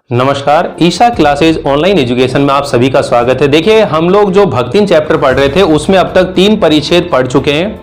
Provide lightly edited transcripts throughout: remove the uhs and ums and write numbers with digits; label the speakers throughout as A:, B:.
A: नमस्कार, Isha classes online education में आप सभी का स्वागत है। देखिए, हम लोग जो भक्तिन चैप्टर पढ़ रहे थे उसमें अब तक 3 परिच्छेद पढ़ चुके हैं।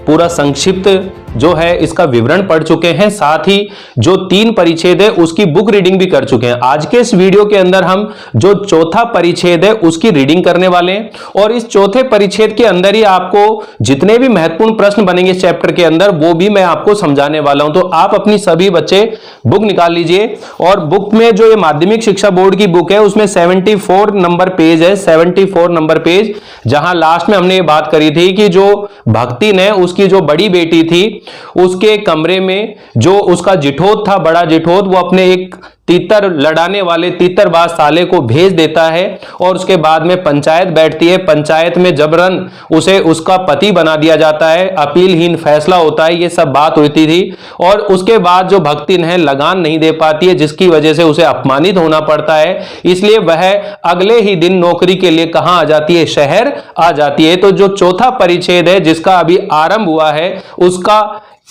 A: पूरा संक्षिप्त जो है इसका विवरण पढ़ चुके हैं, साथ ही जो 3 परिच्छेद है उसकी बुक रीडिंग भी कर चुके हैं। आज के इस वीडियो के अंदर हम जो चौथा परिच्छेद है उसकी रीडिंग करने वाले हैं और इस चौथे परिच्छेद के अंदर ही आपको जितने भी महत्वपूर्ण प्रश्न बनेंगे इस चैप्टर के अंदर वो भी मैं आपको समझाने वाला हूं। तो आप अपनी सभी बच्चे बुक निकाल लीजिए और बुक में जो ये माध्यमिक शिक्षा बोर्ड की बुक है उसमें 74 नंबर पेज है, 74 नंबर पेज, जहां लास्ट में हमने ये बात करी थी कि जो भक्तिन है उसकी जो बड़ी बेटी थी उसके कमरे में जो उसका जिठोत था, बड़ा जिठोत, वो अपने एक तीतर लड़ाने वाले तीतरबाज साले को भेज देता है और उसके बाद में पंचायत बैठती है। पंचायत में जबरन उसे उसका पति बना दिया जाता है, अपीलहीन फैसला होता है। ये सब बात होती थी और उसके बाद जो भक्तिन है लगान नहीं दे पाती है, जिसकी वजह से उसे अपमानित होना पड़ता है। इसलिए वह अगले ही दिन नौकरी के लिए कहां आ जाती है? शहर आ जाती है। तो जो चौथा परिच्छेद है जिसका अभी आरंभ हुआ है उसका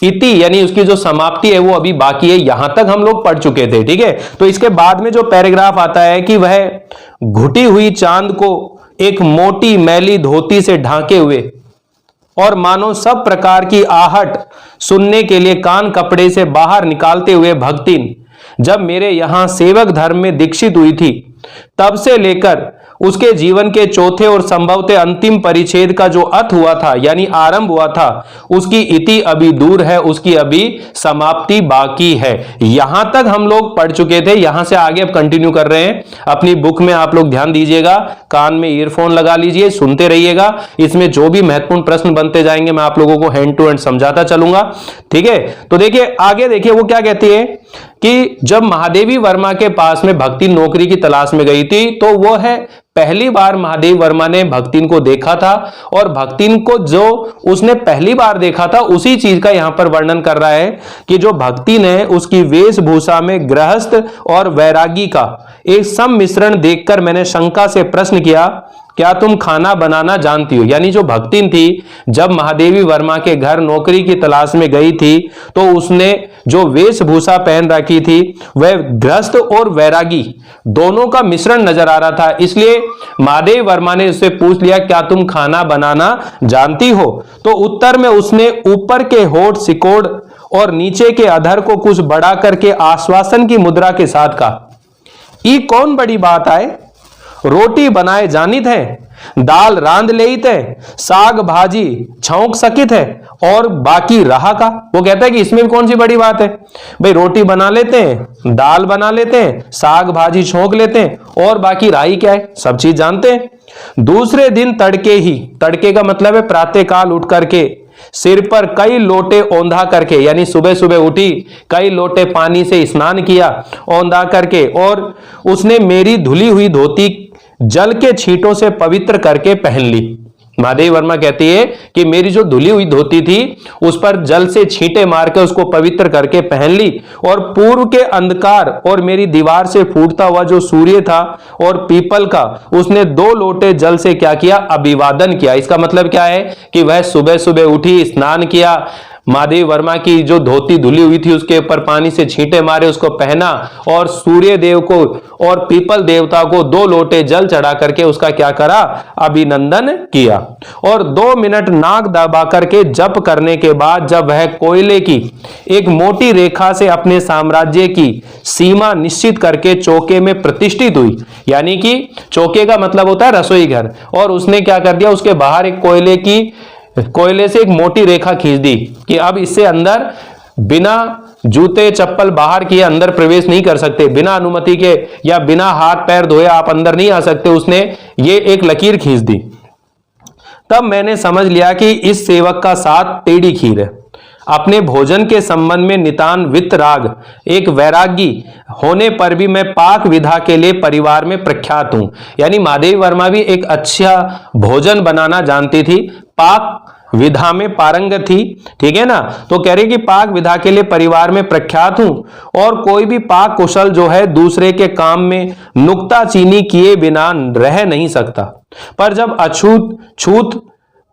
A: इति यानी उसकी जो समाप्ति है वो अभी बाकी है। यहां तक हम लोग पढ़ चुके थे, ठीक है। तो इसके बाद में जो पैराग्राफ आता है कि वह घुटी हुई चांद को एक मोटी मैली धोती से ढांके हुए और मानो सब प्रकार की आहट सुनने के लिए कान कपड़े से बाहर निकालते हुए भक्तिन जब मेरे यहां सेवक धर्म में दीक्षित हुई थी तब से लेकर उसके जीवन के चौथे और संभवतः अंतिम परिच्छेद का जो अंत हुआ था यानी आरंभ हुआ था उसकी इति अभी दूर है, उसकी अभी समाप्ति बाकी है। यहां तक हम लोग पढ़ चुके थे, यहां से आगे अब कंटिन्यू कर रहे हैं। अपनी बुक में आप लोग ध्यान दीजिएगा, कान में ईयरफोन लगा लीजिए, सुनते रहिएगा। इसमें जो भी महत्वपूर्ण प्रश्न बनते जाएंगे मैं आप लोगों को हैंड टू हैंड समझाता चलूंगा, ठीक है। तो देखिए आगे, देखिए वो क्या कहती है कि जब महादेवी वर्मा के पास में भक्तिन नौकरी की तलाश में गई थी तो वो है पहली बार महादेव वर्मा ने भक्तिन को देखा था और भक्तिन को जो उसने पहली बार देखा था उसी चीज का यहां पर वर्णन कर रहा है कि जो भक्तिन है उसकी वेशभूषा में गृहस्थ और वैरागी का एक सम्मिश्रण देखकर मैंने शंका से प्रश्न किया, क्या तुम खाना बनाना जानती हो? यानी जो भक्तिन थी जब महादेवी वर्मा के घर नौकरी की तलाश में गई थी तो उसने जो वेशभूषा पहन रखी थी वह गृहस्थ और वैरागी दोनों का मिश्रण नजर आ रहा था। इसलिए महादेवी वर्मा ने उससे पूछ लिया, क्या तुम खाना बनाना जानती हो? तो उत्तर में उसने ऊपर के होठ सिकोड़ और नीचे के अधर को कुछ बढ़ा करके आश्वासन की मुद्रा के साथ कहा, ई कौन बड़ी बात आए, रोटी बनाए जानित है, दाल रांध लेत है, साग भाजी छौंक सकित है और बाकी रहा का। वो कहता है कि इसमें भी कौन सी बड़ी बात है भाई, रोटी बना लेते हैं, दाल बना लेते हैं, साग भाजी छौंक लेते हैं और बाकी राही क्या है, सब चीज जानते हैं। दूसरे दिन तड़के ही, तड़के का मतलब है प्रातः काल उठ करके सिर पर कई लोटे औंधा करके, यानी सुबह सुबह उठी, कई लोटे पानी से स्नान किया औंधा करके और उसने मेरी धुली हुई धोती जल के छींटों से पवित्र करके पहन ली। महादेवी वर्मा कहती है कि मेरी जो धुली हुई धोती थी उस पर जल से छींटे मार के उसको पवित्र करके पहन ली और पूर्व के अंधकार और मेरी दीवार से फूटता हुआ जो सूर्य था और पीपल का उसने 2 लोटे जल से क्या किया? अभिवादन किया। इसका मतलब क्या है कि वह सुबह सुबह उठी, स्नान किया, महादेवी वर्मा की जो धोती धुली हुई थी उसके ऊपर पानी से छींटे मारे, उसको पहना और सूर्य देव को और पीपल देवता को 2 लोटे जल चढ़ा करके उसका क्या करा? अभिनंदन किया। और 2 मिनट नाक दबा करके जप करने के बाद जब वह कोयले की एक मोटी रेखा से अपने साम्राज्य की सीमा निश्चित करके चौके में प्रतिष्ठित हुई, यानी कि चौके का मतलब होता है रसोई घर, और उसने क्या कर दिया, उसके बाहर एक कोयले से एक मोटी रेखा खींच दी कि अब इससे अंदर बिना जूते चप्पल बाहर किए अंदर प्रवेश नहीं कर सकते, बिना अनुमति के या बिना हाथ पैर धोए आप अंदर नहीं आ सकते। उसने ये एक लकीर खींच दी। तब मैंने समझ लिया कि इस सेवक का साथ टेढ़ी खीर है। अपने भोजन के संबंध में नितान वितराग एक वैरागी होने पर भी मैं पाक विधा के लिए परिवार में प्रख्यात हूं। यानी महादेवी वर्मा भी एक अच्छा भोजन बनाना जानती थी, पाक विधा में पारंगत थी, ठीक है ना। तो कह रही कि पाक विधा के लिए परिवार में प्रख्यात हूं और कोई भी पाक कुशल जो है दूसरे के काम में नुक्ताचीनी किए बिना रह नहीं सकता। पर जब अछूत छूत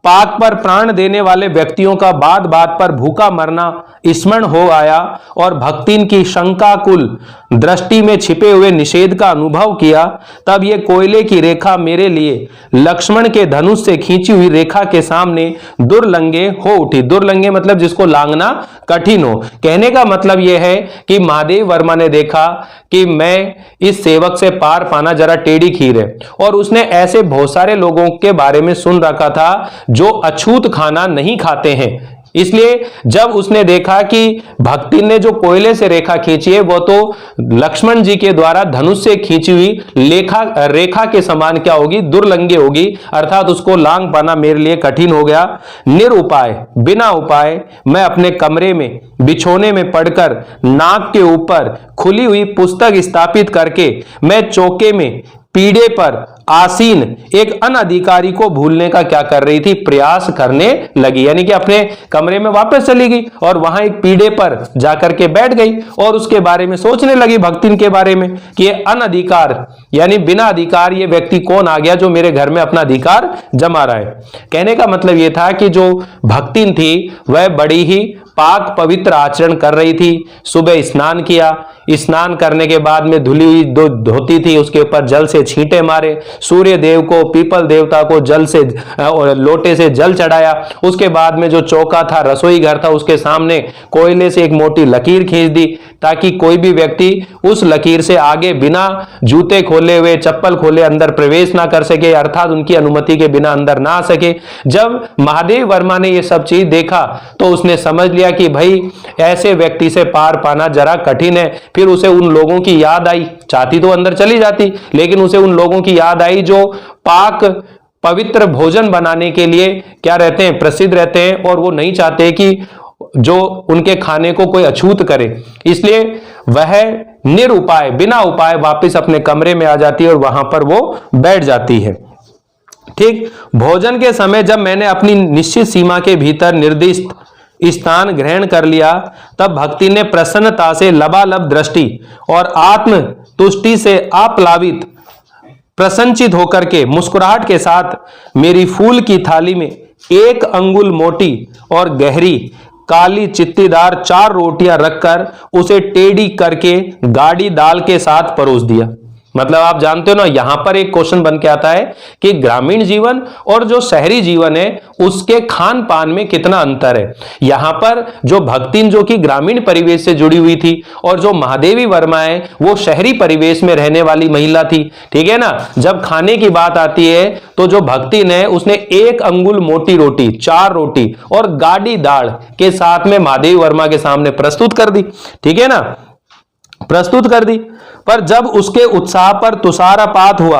A: पाक पर प्राण देने वाले व्यक्तियों का बात बात पर भूखा मरना स्मरण हो आया और भक्तिन की शंकाकुल दृष्टि में छिपे हुए निषेध का अनुभव किया, तब ये कोयले की रेखा मेरे लिए लक्ष्मण के धनुष से खींची हुई रेखा के सामने दुर्लंघे हो उठी। दुर्लंघे मतलब जिसको लांघना कठिन हो। कहने का मतलब यह है कि महादेव वर्मा ने देखा कि मैं इस सेवक से पार पाना जरा टेढ़ी खीर है, और उसने ऐसे बहुत सारे लोगों के बारे में सुन रखा था जो अछूत खाना नहीं खाते हैं। इसलिए जब उसने देखा कि भक्ति ने जो कोयले से रेखा खींची है वो तो लक्ष्मण जी के द्वारा धनुष से खींची हुई रेखा के समान क्या होगी, दुर्लंघे होगी, अर्थात उसको लांघ पाना मेरे लिए कठिन हो गया। निरुपाय, बिना उपाय मैं अपने कमरे में बिछोने में पड़कर नाक के ऊपर खुली हुई पुस्तक स्थापित करके मैं चौके में पीढ़े पर आसीन एक अनधिकारी को भूलने का क्या कर रही थी, प्रयास करने लगी। यानी कि अपने कमरे में वापस चली गई और वहां एक पीढ़े पर जाकर के बैठ गई और उसके बारे में सोचने लगी, भक्तिन के बारे में, कि ये अनधिकार यानी बिना अधिकार ये व्यक्ति कौन आ गया जो मेरे घर में अपना अधिकार जमा रहा है। कहने का मतलब यह था कि जो भक्तिन थी वह बड़ी ही पाक पवित्र आचरण कर रही थी। सुबह स्नान किया, स्नान करने के बाद में धुली हुई दो धोती थी, उसके ऊपर जल से छींटे मारे, सूर्य देव को, पीपल देवता को जल से लोटे से जल चढ़ाया। उसके बाद में जो चौका था, रसोई घर था, उसके सामने कोयले से एक मोटी लकीर खींच दी ताकि कोई भी व्यक्ति उस लकीर से आगे बिना जूते खोले हुए, चप्पल खोले अंदर प्रवेश ना कर सके, अर्थात उनकी अनुमति के बिना अंदर ना आ सके। जब महादेव वर्मा ने ये सब चीज देखा तो उसने समझ लिया कि भाई ऐसे व्यक्ति से पार पाना जरा कठिन है। फिर उसे उन लोगों की याद आई, चाहती तो अंदर चली जाती, लेकिन उसे उन लोगों की याद आई जो पाक पवित्र भोजन बनाने के लिए क्या रहते हैं, प्रसिद्ध रहते हैं, और वो नहीं चाहते कि जो उनके खाने को कोई अछूत करे। इसलिए वह निरुपाय, बिना उपाय वापस अपने कमरे में आ जाती है और वहां पर वो बैठ जाती है। ठीक, भोजन के समय जब मैंने अपनी निश्चित सीमा के भीतर निर्दिष्ट स्थान ग्रहण कर लिया, तब भक्ति ने प्रसन्नता से लबालब दृष्टि और आत्म तुष्टि से आप्लावित प्रसन्नचित होकर के मुस्कुराहट के साथ मेरी फूल की थाली में 1 अंगुल मोटी और गहरी काली चित्तीदार 4 रोटियां रखकर उसे टेढ़ी करके गाढ़ी दाल के साथ परोस दिया। मतलब आप जानते हो ना, यहां पर एक क्वेश्चन बन के आता है कि ग्रामीण जीवन और जो शहरी जीवन है उसके खान पान में कितना अंतर है। यहां पर जो भक्तिन जो कि ग्रामीण परिवेश से जुड़ी हुई थी और जो महादेवी वर्मा है वो शहरी परिवेश में रहने वाली महिला थी, ठीक है ना। जब खाने की बात आती है तो जो भक्तिन है उसने 1 अंगुल मोटी रोटी, 4 रोटी और गाढ़ी दाल के साथ में महादेवी वर्मा के सामने प्रस्तुत कर दी, ठीक है ना, प्रस्तुत कर दी। पर जब उसके उत्साह पर तुषारपात हुआ,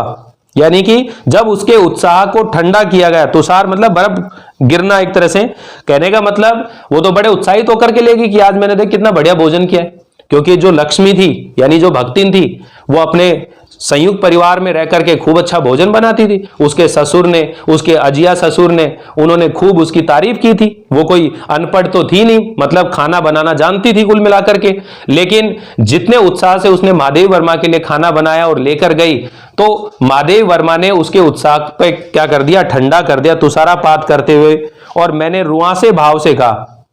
A: यानी कि जब उसके उत्साह को ठंडा किया गया, तुषार मतलब बर्फ गिरना एक तरह से, कहने का मतलब वो तो बड़े उत्साहित होकर के लेगी कि आज मैंने देख कितना बढ़िया भोजन किया है। क्योंकि जो लक्ष्मी थी यानी जो भक्तिन थी वो अपने संयुक्त परिवार में रह करके खूब अच्छा भोजन बनाती थी। उसके ससुर ने, उसके अजिया ससुर ने, उन्होंने खूब उसकी तारीफ की थी। वो कोई अनपढ़ तो थी नहीं, मतलब खाना बनाना जानती थी कुल मिलाकर के। लेकिन जितने उत्साह से उसने महादेव वर्मा के लिए खाना बनाया और लेकर गई, तो महादेव वर्मा ने उसके उत्साह पे क्या कर दिया, ठंडा कर दिया तुषारपात करते हुए। और मैंने रुआंसे भाव से कहा,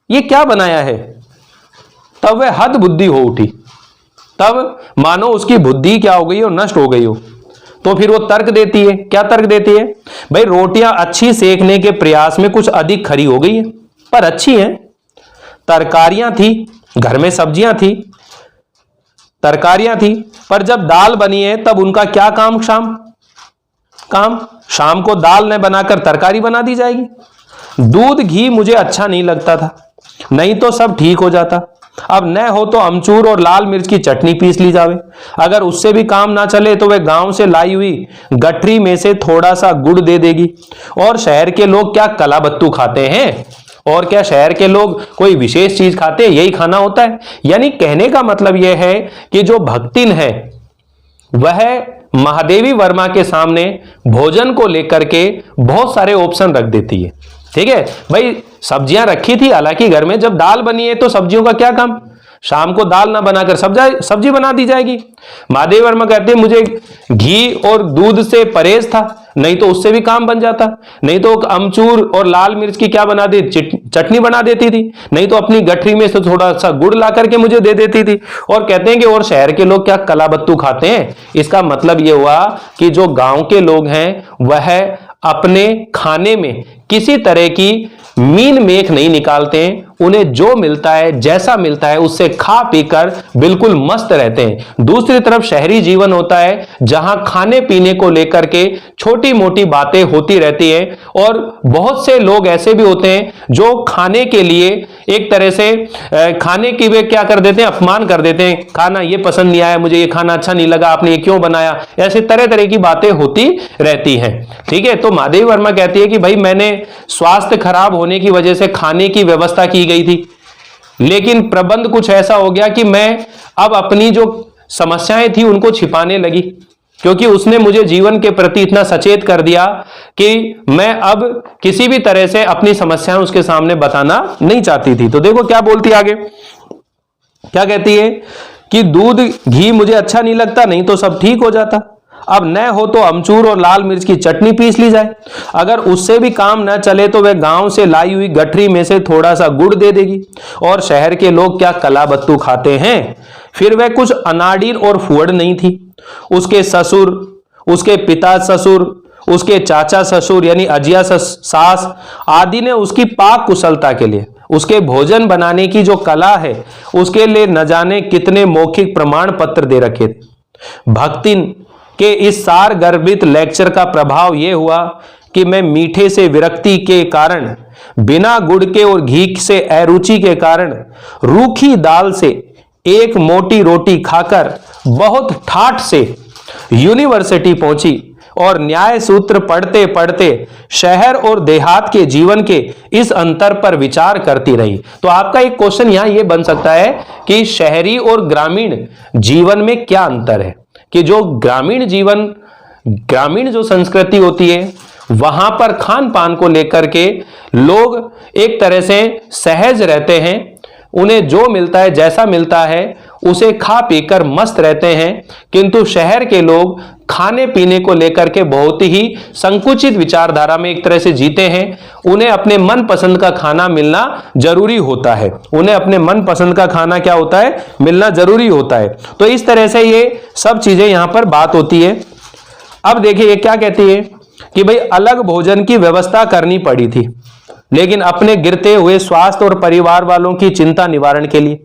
A: ये क्या बनाया है? तब वह हद बुद्धि हो उठी, तब मानो उसकी बुद्धि क्या हो गई हो, नष्ट हो गई हो। तो फिर वो तर्क देती है। क्या तर्क देती है? भाई रोटियां अच्छी सेकने के प्रयास में कुछ अधिक खरी हो गई है, पर अच्छी हैं। तरकारियां थी, घर में सब्जियां थी, तरकारियां थी, पर जब दाल बनी है तब उनका क्या काम? शाम को दाल न बनाकर तरकारी बना दी जाएगी। दूध घी मुझे अच्छा नहीं लगता था, नहीं तो सब ठीक हो जाता। अब न हो तो अमचूर और लाल मिर्च की चटनी पीस ली जावे। अगर उससे भी काम ना चले तो वे गांव से लाई हुई गठरी में से थोड़ा सा गुड़ दे देगी। और शहर के लोग क्या कलाबत्तू खाते हैं? और क्या शहर के लोग कोई विशेष चीज खाते हैं? यही खाना होता है। यानी कहने का मतलब यह है कि जो भक्तिन है वह महादेवी वर्मा के सामने भोजन को लेकर के बहुत सारे ऑप्शन रख देती है। ठीक है भाई, सब्जियां रखी थी हालांकि घर में, जब दाल बनी है तो सब्जियों का क्या काम? शाम को दाल ना बनाकर सब्जी बना दी जाएगी। महादेवी वर्मा कहते हैं मुझे घी और दूध से परहेज था, नहीं तो उससे भी काम बन जाता, नहीं तो अमचूर और लाल मिर्च की क्या बना दी, चटनी बना देती थी, नहीं तो अपनी गठरी में से थोड़ा सा गुड़ ला करके मुझे दे देती थी। और कहते हैं कि और शहर के लोग क्या कलाबत्तू खाते हैं। इसका मतलब यह हुआ कि जो गांव के लोग हैं वह अपने खाने में किसी तरह की मीन मेख नहीं निकालते हैं, उन्हें जो मिलता है जैसा मिलता है उससे खा पीकर बिल्कुल मस्त रहते हैं। दूसरी तरफ शहरी जीवन होता है जहां खाने पीने को लेकर के छोटी मोटी बातें होती रहती हैं, और बहुत से लोग ऐसे भी होते हैं जो खाने के लिए एक तरह से खाने की वे क्या कर देते हैं, अपमान कर देते हैं, खाना ये पसंद नहीं आया, मुझे ये खाना अच्छा नहीं लगा, आपने ये क्यों बनाया, ऐसे तरह तरह की बातें होती रहती हैं। ठीक है, तो महादेवी वर्मा कहती है कि भाई मैंने स्वास्थ्य खराब होने की वजह से खाने की व्यवस्था की गई थी, लेकिन प्रबंध कुछ ऐसा हो गया कि मैं अब अपनी जो समस्याएं थी उनको छिपाने लगी, क्योंकि उसने मुझे जीवन के प्रति इतना सचेत कर दिया कि मैं अब किसी भी तरह से अपनी समस्याएं उसके सामने बताना नहीं चाहती थी। तो देखो क्या बोलती है आगे, क्या कहती है कि दूध घी मुझे अच्छा नहीं लगता, नहीं तो सब ठीक हो जाता, अब न हो तो अमचूर और लाल मिर्च की चटनी पीस ली जाए, अगर उससे भी काम न चले तो वह गांव से लाई हुई गठरी में से थोड़ा सा गुड़ दे देगी। और शहर के लोग क्या कलाबत्तू खाते हैं। फिर वह कुछ अनाड़ीन और फुअड़ नहीं थी। उसके ससुर, उसके पिता ससुर, उसके चाचा ससुर यानी अजिया सास आदि ने उसकी पाक कुशलता के लिए, उसके भोजन बनाने की जो कला है उसके लिए न जाने कितने मौखिक प्रमाण पत्र दे रखे थे। भक्तिन के इस सार गर्भित लेक्चर का प्रभाव यह हुआ कि मैं मीठे से विरक्ति के कारण, बिना गुड़ के और घी से अरुचि के कारण रूखी दाल से एक मोटी रोटी खाकर बहुत ठाठ से यूनिवर्सिटी पहुंची और न्याय सूत्र पढ़ते पढ़ते शहर और देहात के जीवन के इस अंतर पर विचार करती रही। तो आपका एक क्वेश्चन यहां यह बन सकता है कि शहरी और ग्रामीण जीवन में क्या अंतर है, कि जो ग्रामीण जीवन, ग्रामीण जो संस्कृति होती है वहां पर खान पान को लेकर के लोग एक तरह से सहज रहते हैं, उन्हें जो मिलता है जैसा मिलता है उसे खा पीकर मस्त रहते हैं, किंतु शहर के लोग खाने पीने को लेकर के बहुत ही संकुचित विचारधारा में एक तरह से जीते हैं। उन्हें अपने मन पसंद का खाना मिलना जरूरी होता है, उन्हें अपने मन पसंद का खाना क्या होता है, मिलना जरूरी होता है। तो इस तरह से ये सब चीजें यहां पर बात होती है। अब देखिए ये क्या कहती है कि भाई अलग भोजन की व्यवस्था करनी पड़ी थी, लेकिन अपने गिरते हुए स्वास्थ्य और परिवार वालों की चिंता निवारण के लिए,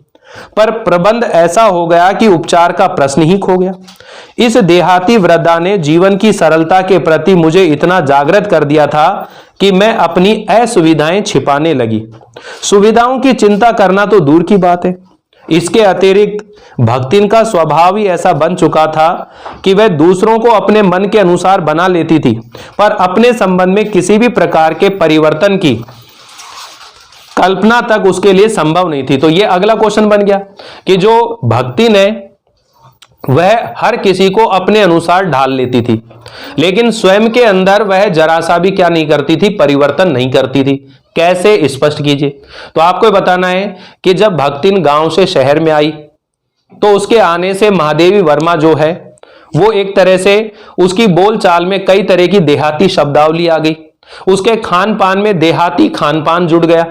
A: पर प्रबंध ऐसा हो गया कि उपचार का प्रश्न ही खो गया। इस देहाती वृद्धा ने जीवन की सरलता के प्रति मुझे इतना जागृत कर दिया था कि मैं अपनी असुविधाएं छिपाने लगी। सुविधाओं की चिंता करना तो दूर की बात है, इसके अतिरिक्त भक्तिन का स्वभाव ही ऐसा बन चुका था कि वह दूसरों को अपने मन के अनुसार बना लेती थी, पर अपने संबंध में किसी भी प्रकार के परिवर्तन की कल्पना तक उसके लिए संभव नहीं थी। तो यह अगला क्वेश्चन बन गया कि जो भक्तिन है वह हर किसी को अपने अनुसार ढाल लेती थी, लेकिन स्वयं के अंदर वह जरा सा भी क्या नहीं करती थी, परिवर्तन नहीं करती थी। कैसे, स्पष्ट कीजिए। तो आपको बताना है कि जब भक्तिन गांव से शहर में आई तो उसके आने से महादेवी वर्मा जो है वो एक तरह से उसकी बोलचाल में कई तरह की देहाती शब्दावली आ गई, उसके खान पान में देहाती खान पान जुड़ गया।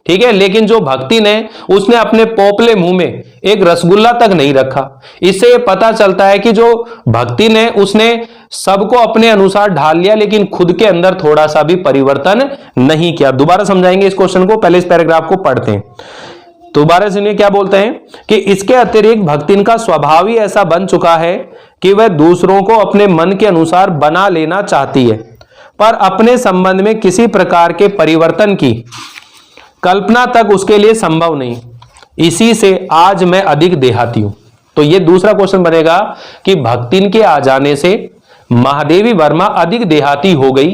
A: ठीक है, लेकिन जो भक्ति ने उसने अपने पोपले मुंह में एक रसगुल्ला तक नहीं रखा। इससे ये पता चलता है कि जो भक्ति ने उसने सबको अपने अनुसार ढाल लिया, लेकिन खुद के अंदर थोड़ा सा भी परिवर्तन नहीं किया। दोबारा समझाएंगे इस क्वेश्चन को, पहले इस पैराग्राफ को पढ़ते हैं। दोबारा सुनिए क्या बोलते हैं कि इसके अतिरिक्त भक्तिन का स्वभाव ही ऐसा बन चुका है कि वह दूसरों को अपने मन के अनुसार बना लेना चाहती है, पर अपने संबंध में किसी प्रकार के परिवर्तन की कल्पना तक उसके लिए संभव नहीं। इसी से आज मैं अधिक देहाती हूं। तो यह दूसरा क्वेश्चन बनेगा कि भक्तिन के आ जाने से महादेवी वर्मा अधिक देहाती हो गई,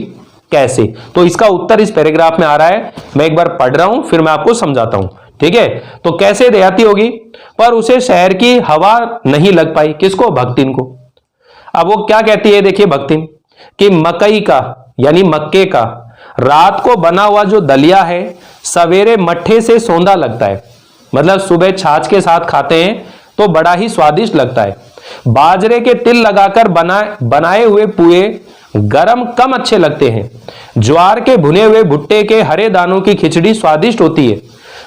A: कैसे? तो इसका उत्तर इस पैराग्राफ में आ रहा है, मैं एक बार पढ़ रहा हूं फिर मैं आपको समझाता हूं। ठीक है, तो कैसे देहाती होगी? पर उसे शहर की हवा नहीं लग पाई। किसको? भक्तिन को। अब वो क्या कहती है, देखिए भक्तिन कि मकई का यानी मक्के का रात को बना हुआ जो दलिया है सवेरे मट्ठे से सौंधा लगता है। मतलब सुबह छाछ के साथ खाते हैं तो बड़ा ही स्वादिष्ट लगता है। बाजरे के तिल लगाकर बनाए हुए पुए गरम कम अच्छे लगते हैं। ज्वार के भुने हुए भुट्टे के हरे दानों की खिचड़ी स्वादिष्ट होती है।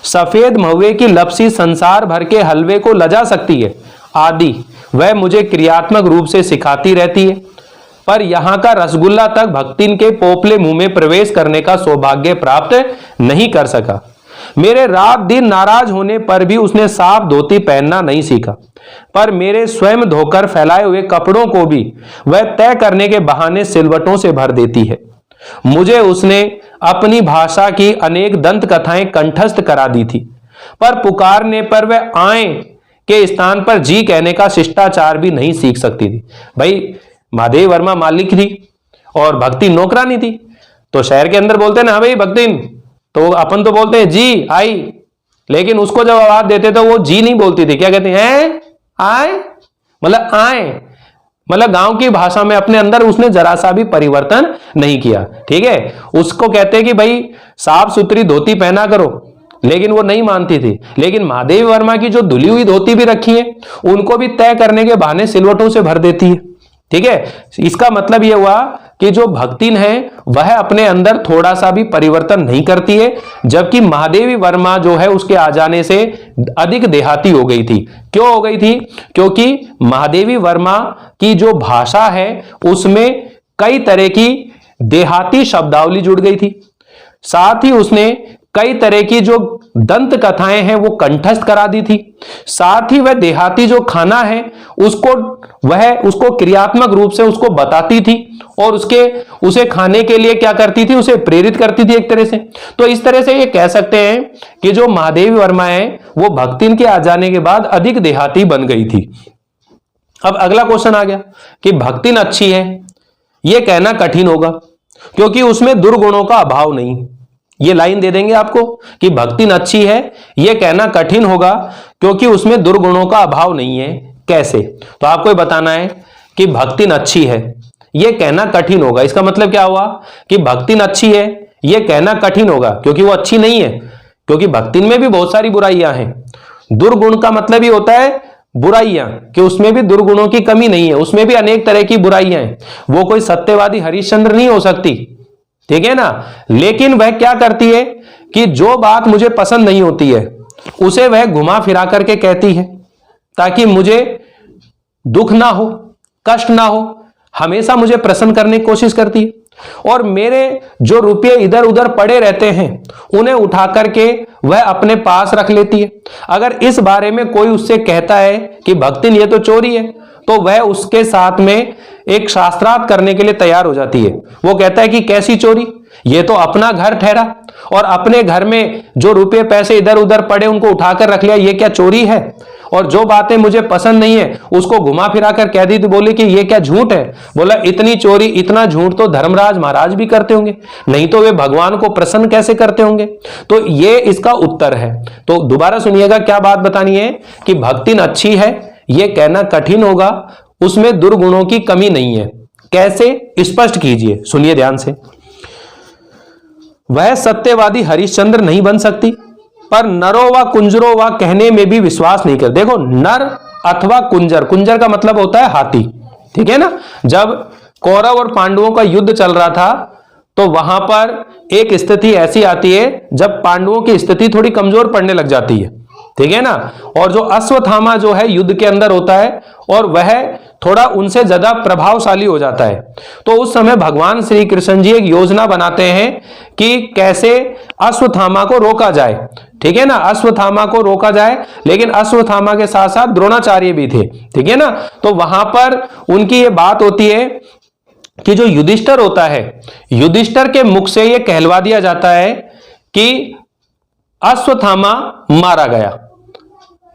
A: सफेद महुए की लपसी संसार भर के हलवे को लजा सकती है आदि वह मुझे क्रियात्मक रूप से सिखाती रहती है। पर यहां का रसगुल्ला तक भक्तिन के पोपले मुंह में प्रवेश करने का सौभाग्य प्राप्त नहीं कर सका। मेरे रात दिन नाराज होने पर भी उसने साफ धोती पहनना नहीं सीखा, पर मेरे स्वयं धोकर फैलाए हुए कपड़ों को भी वह तय करने के बहाने सिलवटों से भर देती है। मुझे उसने अपनी भाषा की अनेक दंत कथाएं कंठस्थ करा दी थी, पर पुकारने पर वह आए के स्थान पर जी कहने का शिष्टाचार भी नहीं सीख सकती थी। भाई महादेवी वर्मा मालिक थी और भक्ति नौकरानी थी, तो शहर के अंदर बोलते ना भाई भक्तिन, तो अपन तो बोलते हैं जी आई, लेकिन उसको जब आवाज देते तो वो जी नहीं बोलती थी, क्या कहते हैं आए, मतलब आए, मतलब गांव की भाषा में अपने अंदर उसने जरा सा भी परिवर्तन नहीं किया। ठीक है, उसको कहते हैं कि भाई साफ सुथरी धोती पहना करो, लेकिन वो नहीं मानती थी। लेकिन महादेवी वर्मा की जो धुली हुई धोती भी रखी है उनको भी तय करने के बहाने सिलवटों से भर देती है। ठीक है, इसका मतलब यह हुआ कि जो भक्तिन है वह अपने अंदर थोड़ा सा भी परिवर्तन नहीं करती है, जबकि महादेवी वर्मा जो है उसके आ जाने से अधिक देहाती हो गई थी। क्यों हो गई थी? क्योंकि महादेवी वर्मा की जो भाषा है उसमें कई तरह की देहाती शब्दावली जुड़ गई थी, साथ ही उसने कई तरह की जो दंत कथाएं हैं वो कंठस्थ करा दी थी, साथ ही वह देहाती जो खाना है उसको क्रियात्मक रूप से उसको बताती थी और उसे खाने के लिए क्या करती थी, उसे प्रेरित करती थी एक तरह से। तो इस तरह से ये कह सकते हैं कि जो महादेवी वर्मा है वो भक्तिन के आ जाने के बाद अधिक देहाती बन गई थी। अब अगला क्वेश्चन आ गया कि भक्तिन अच्छी है यह कहना कठिन होगा क्योंकि उसमें दुर्गुणों का अभाव नहीं। ये लाइन दे देंगे आपको कि भक्तिन अच्छी है यह कहना कठिन होगा क्योंकि उसमें दुर्गुणों का अभाव नहीं है। कैसे? तो आपको ये बताना है कि भक्तिन अच्छी है यह कहना कठिन होगा। इसका मतलब क्या हुआ कि भक्तिन अच्छी है यह कहना कठिन होगा क्योंकि वो अच्छी नहीं है, क्योंकि भक्तिन में भी बहुत सारी बुराइयां हैं। दुर्गुण का मतलब ही होता है बुराइयां, कि उसमें भी दुर्गुणों की कमी नहीं है, उसमें भी अनेक तरह की बुराइयां हैं। वो कोई सत्यवादी हरिश्चंद्र नहीं हो सकती, ठीक है ना। लेकिन वह क्या करती है कि जो बात मुझे पसंद नहीं होती है उसे वह घुमा फिरा करके कहती है ताकि मुझे दुख ना हो, कष्ट ना हो, हमेशा मुझे प्रसन्न करने की कोशिश करती है। और मेरे जो रुपये इधर उधर पड़े रहते हैं उन्हें उठा करके वह अपने पास रख लेती है। अगर इस बारे में कोई उससे कहता है कि भक्तिन ये तो चोरी है, तो वह उसके साथ में एक शास्त्रार्थ करने के लिए तैयार हो जाती है। वो कहता है कि कैसी चोरी, ये तो अपना घर ठहरा और अपने घर में जो रुपये पैसे इधर उधर पड़े उनको उठाकर रख लिया, ये क्या चोरी है? और जो बातें मुझे पसंद नहीं है उसको घुमा फिरा कर कह दी, तो बोले कि ये क्या झूठ है। बोला इतनी चोरी इतना झूठ तो धर्मराज महाराज भी करते होंगे, नहीं तो वे भगवान को प्रसन्न कैसे करते होंगे। तो ये इसका उत्तर है। तो दोबारा सुनिएगा क्या बात बतानी है कि भक्तिन अच्छी है यह कहना कठिन होगा, उसमें दुर्गुणों की कमी नहीं है। कैसे? स्पष्ट कीजिए, सुनिए ध्यान से। वह सत्यवादी हरिश्चंद्र नहीं बन सकती, पर नरो व कुंजरो व कहने में भी विश्वास नहीं कर। देखो, नर अथवा कुंजर, कुंजर का मतलब होता है हाथी, ठीक है ना। जब कौरव और पांडवों का युद्ध चल रहा था तो वहां पर एक स्थिति ऐसी आती है जब पांडवों की स्थिति थोड़ी कमजोर पड़ने लग जाती है, ठीक है ना। और जो अश्वत्थामा जो है युद्ध के अंदर होता है और वह थोड़ा उनसे ज्यादा प्रभावशाली हो जाता है। तो उस समय भगवान श्री कृष्ण जी एक योजना बनाते हैं कि कैसे अश्वत्थामा को रोका जाए, ठीक है ना। अश्वत्थामा को रोका जाए, लेकिन अश्वत्थामा के साथ साथ द्रोणाचार्य भी थे, ठीक है ना। तो वहां पर उनकी ये बात होती है कि जो युधिष्ठिर होता है, युधिष्ठिर के मुख से यह कहलवा दिया जाता है कि अश्वत्थामा मारा गया।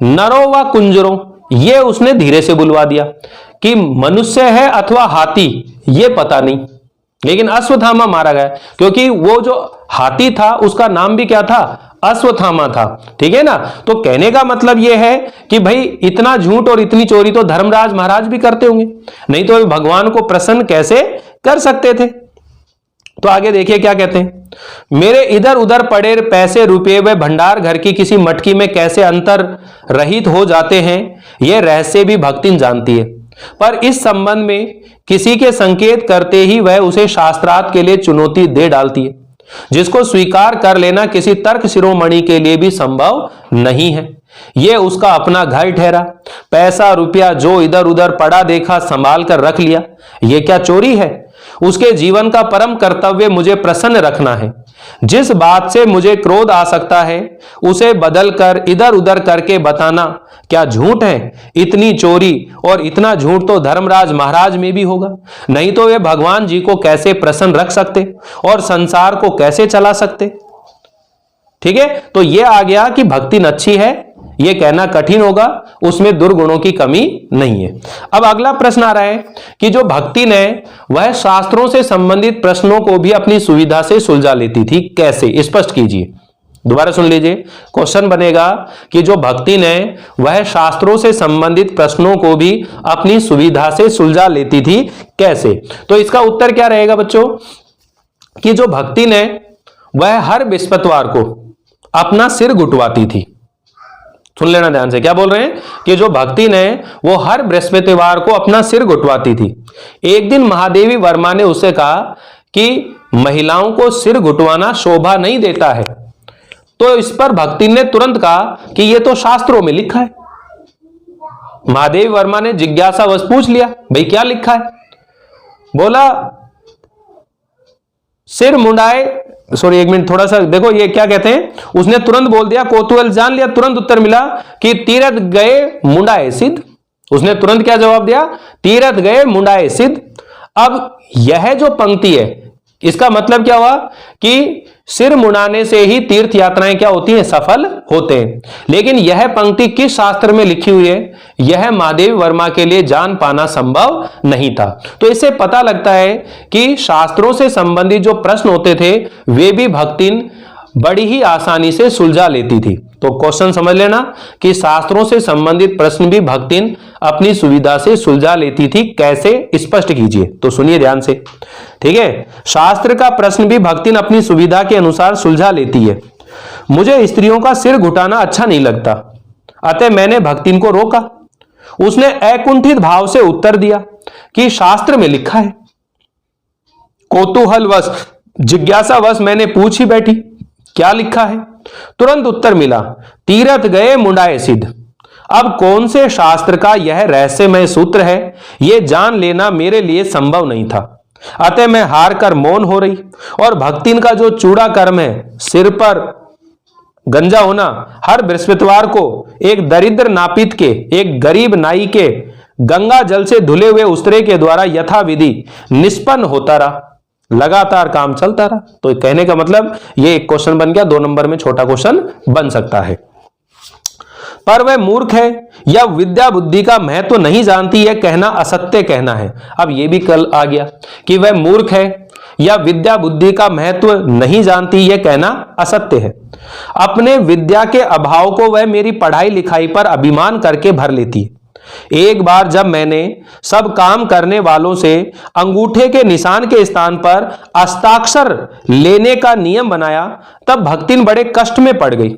A: नरो व कुंजरो ये उसने धीरे से बुलवा दिया कि मनुष्य है अथवा हाथी ये पता नहीं, लेकिन अश्वत्थामा मारा गया, क्योंकि वो जो हाथी था उसका नाम भी क्या था? अश्वत्थामा था, ठीक है ना। तो कहने का मतलब यह है कि भाई इतना झूठ और इतनी चोरी तो धर्मराज महाराज भी करते होंगे, नहीं तो भगवान को प्रसन्न कैसे कर सकते थे। तो आगे देखिए क्या कहते हैं, मेरे इधर उधर पड़े पैसे रुपए व भंडार घर की किसी मटकी में कैसे अंतर रहित हो जाते हैं, यह रहस्य भी भक्तिन जानती है। पर इस संबंध में किसी के संकेत करते ही वह उसे शास्त्रार्थ के लिए चुनौती दे डालती है, जिसको स्वीकार कर लेना किसी तर्क शिरोमणि के लिए भी संभव नहीं है। यह उसका अपना घर ठहरा, पैसा रुपया जो इधर उधर पड़ा देखा संभाल कर रख लिया, यह क्या चोरी है? उसके जीवन का परम कर्तव्य मुझे प्रसन्न रखना है। जिस बात से मुझे क्रोध आ सकता है उसे बदल कर इधर उधर करके बताना क्या झूठ है? इतनी चोरी और इतना झूठ तो धर्मराज महाराज में भी होगा, नहीं तो वे भगवान जी को कैसे प्रसन्न रख सकते और संसार को कैसे चला सकते? ठीक है, तो यह आ गया कि भक्ति अच्छी है, यह कहना कठिन होगा, उसमें दुर्गुणों की कमी नहीं है। अब अगला प्रश्न आ रहा है कि जो भक्तिन है वह शास्त्रों से संबंधित प्रश्नों को भी अपनी सुविधा से सुलझा लेती थी, कैसे? स्पष्ट कीजिए। दोबारा सुन लीजिए, क्वेश्चन बनेगा कि जो भक्तिन है वह शास्त्रों से संबंधित प्रश्नों को भी अपनी सुविधा से सुलझा लेती थी, कैसे? तो इसका उत्तर क्या रहेगा बच्चों कि जो भक्तिन है वह हर बृहस्पतिवार को अपना सिर घुटवाती थी। सुन लेना ध्यान से, क्या बोल रहे हैं कि जो भक्तिन है वो हर बृहस्पतिवार को अपना सिर घुटवाती थी। एक दिन महादेवी वर्मा ने उससे कहा कि महिलाओं को सिर घुटवाना शोभा नहीं देता है, तो इस पर भक्तिन ने तुरंत कहा कि यह तो शास्त्रों में लिखा है। महादेवी वर्मा ने जिज्ञासावश पूछ लिया, भाई क्या लिखा है? बोला सिर मुंडाए, सॉरी एक मिनट, थोड़ा सा देखो ये क्या कहते हैं। उसने तुरंत बोल दिया, कौतूहल जान लिया, तुरंत उत्तर मिला कि तीरथ गए मुंडाए सिद्ध। उसने तुरंत क्या जवाब दिया? तीरथ गए मुंडाए सिद्ध। अब यह जो पंक्ति है इसका मतलब क्या हुआ कि सिर मुंडाने से ही तीर्थ यात्राएं क्या होती हैं? सफल होते हैं। लेकिन यह पंक्ति किस शास्त्र में लिखी हुई है यह महादेवी वर्मा के लिए जान पाना संभव नहीं था। तो इससे पता लगता है कि शास्त्रों से संबंधित जो प्रश्न होते थे वे भी भक्तिन बड़ी ही आसानी से सुलझा लेती थी। तो क्वेश्चन समझ लेना कि शास्त्रों से संबंधित प्रश्न भी भक्तिन अपनी सुविधा से सुलझा लेती थी, कैसे? स्पष्ट कीजिए। तो सुनिए ध्यान से, ठीक है। शास्त्र का प्रश्न भी भक्तिन अपनी सुविधा के अनुसार सुलझा लेती है। मुझे स्त्रियों का सिर घुटाना अच्छा नहीं लगता, अतः मैंने भक्तिन को रोका। उसने अकुंठित भाव से उत्तर दिया कि शास्त्र में लिखा है। कौतूहलवश जिज्ञासावश मैंने पूछ ही बैठी, क्या लिखा है? तुरंत उत्तर मिला, तीरथ गए मुंडाए सिद्ध। अब कौन से शास्त्र का यह रहस्यमय सूत्र है यह जान लेना मेरे लिए संभव नहीं था, अतः मैं हार कर मौन हो रही। और भक्तिन का जो चूड़ा कर्म है, सिर पर गंजा होना, हर बृहस्पतिवार को एक दरिद्र नापित के, एक गरीब नाई के गंगा जल से धुले हुए उस्तरे के द्वारा यथाविधि निष्पन्न होता रहा। लगातार काम चलता रहा। तो कहने का मतलब ये एक क्वेश्चन बन गया, 2 नंबर में छोटा क्वेश्चन बन सकता है। पर वह मूर्ख है या विद्या बुद्धि का महत्व तो नहीं जानती, यह कहना असत्य कहना है। अब यह भी कल आ गया कि वह मूर्ख है या विद्या बुद्धि का महत्व नहीं जानती, यह कहना असत्य है। अपने विद्या के अभाव को वह मेरी पढ़ाई लिखाई पर अभिमान करके भर लेती है। एक बार जब मैंने सब काम करने वालों से अंगूठे के निशान के स्थान पर हस्ताक्षर लेने का नियम बनाया, तब भक्तिन बड़े कष्ट में पड़ गई,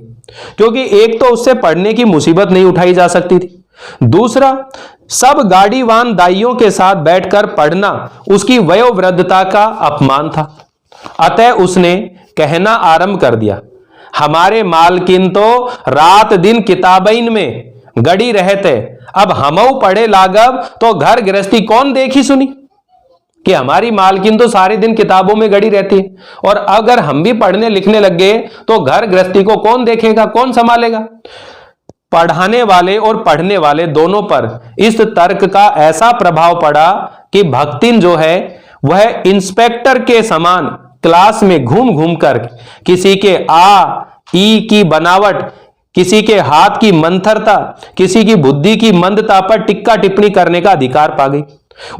A: क्योंकि एक तो उससे पढ़ने की मुसीबत नहीं उठाई जा सकती थी, दूसरा सब गाड़ीवान दाइयों के साथ बैठकर पढ़ना उसकी वयोवृद्धता का अपमान था। अतः उसने कहना आरंभ कर दिया, हमारे मालकिन तो रात दिन किताबइन में गड़ी रहते, अब हमऊ पढ़े लागब तो घर गृहस्थी कौन देखी सुनी। कि हमारी मालकिन तो सारे दिन किताबों में गड़ी रहती है, और अगर हम भी पढ़ने लिखने लग गए तो घर गृहस्थी को कौन देखेगा, कौन संभालेगा। पढ़ाने वाले और पढ़ने वाले दोनों पर इस तर्क का ऐसा प्रभाव पड़ा कि भक्तिन जो है वह इंस्पेक्टर के समान क्लास में घूम घूम कर किसी के आ ई की बनावट, किसी के हाथ की मंथरता, किसी की बुद्धि की मंदता पर टिक्का टिप्पणी करने का अधिकार पा गई।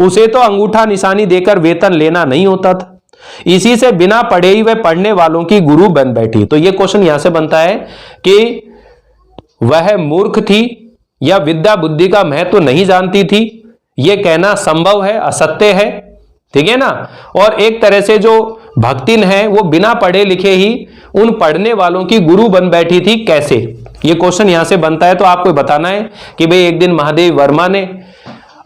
A: उसे तो अंगूठा निशानी देकर वेतन लेना नहीं होता था, इसी से बिना पढ़े ही वह पढ़ने वालों की गुरु बन बैठी। तो यह क्वेश्चन यहां से बनता है कि वह मूर्ख थी या विद्या बुद्धि का महत्व नहीं जानती थी, यह कहना संभव है, असत्य है, ठीक है ना। और एक तरह से जो भक्तिन है वो बिना पढ़े लिखे ही उन पढ़ने वालों की गुरु बन बैठी थी कैसे? ये क्वेश्चन यहां से बनता है। तो आपको बताना है कि भाई एक दिन महादेवी वर्मा ने